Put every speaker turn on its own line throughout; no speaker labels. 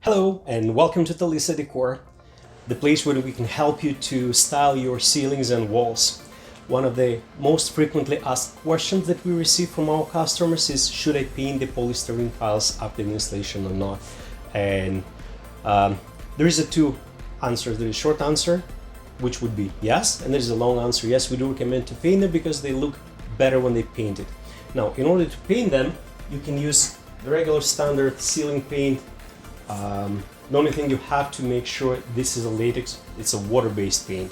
Hello and welcome to Talissa Decor, the place where we can help you to style your ceilings and walls. One of the most frequently asked questions that we receive from our customers is, should I paint the polystyrene tiles after the installation or not? And there is two answers. There is a short answer, which would be yes, and there is a long answer. Yes, we do recommend to paint them because they look better when they painted. Now, in order to paint them, you can use the regular standard ceiling paint. The only thing you have to make sure this is a latex, it's a water-based paint.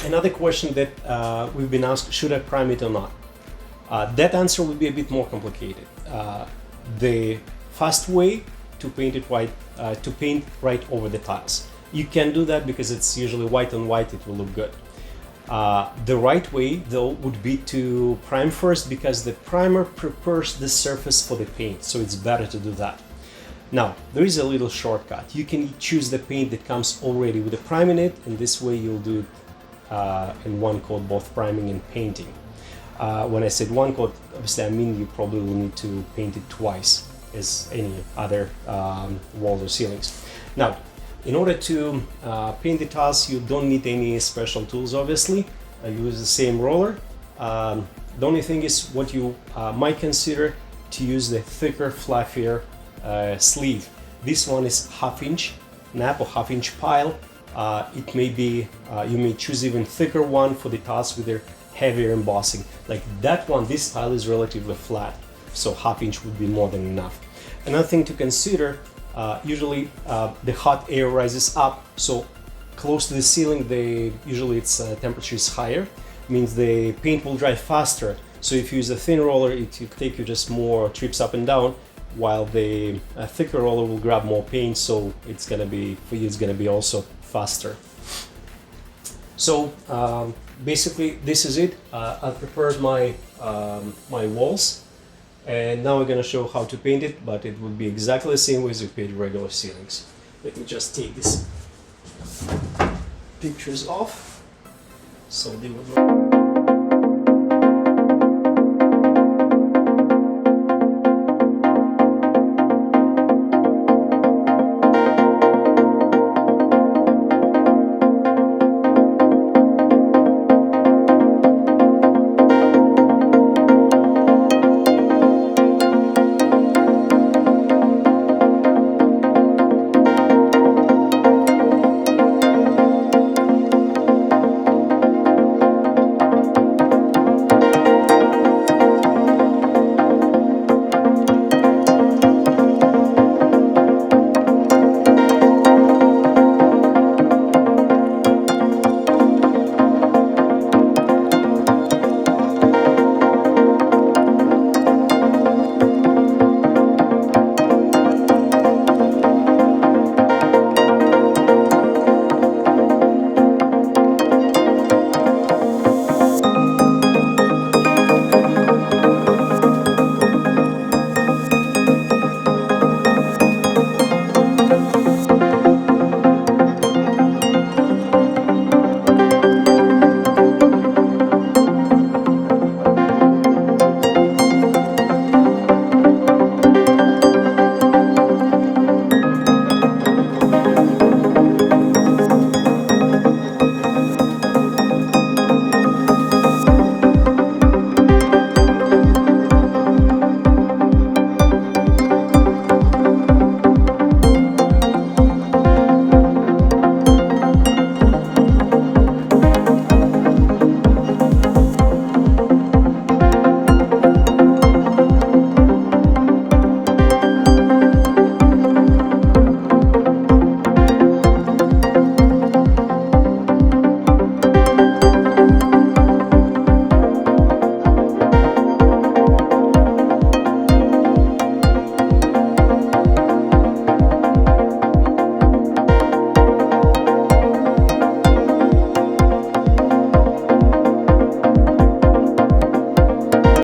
Another question that we've been asked, should I prime it or not? That answer will be a bit more complicated. The fast way to paint it right over the tiles. You can do that because it's usually white on white, it will look good. The right way though would be to prime first, because the primer prepares the surface for the paint, so it's better to do that. Now, there is a little shortcut. You can choose the paint that comes already with the prime in it, and this way you'll do it in one coat, both priming and painting. When I said one coat, obviously I mean you probably will need to paint it twice as any other walls or ceilings. Now, in order to paint the tiles, you don't need any special tools, obviously. I use the same roller. The only thing is what you might consider to use the thicker, fluffier sleeve. This one is half-inch nap or half-inch pile. It may be, you may choose even thicker one for the tiles with their heavier embossing. Like that one, this tile is relatively flat, so half-inch would be more than enough. Another thing to consider, usually the hot air rises up, so close to the ceiling, usually its temperature is higher, means the paint will dry faster. So if you use a thin roller, it will take you just more trips up and down, while the thicker roller will grab more paint, so it's gonna be, for you, it's gonna be also faster. So basically this is it. I've prepared my my walls. And now we're going to show how to paint it, but it would be exactly the same way as we paint regular ceilings. Let me just take these pictures off so they would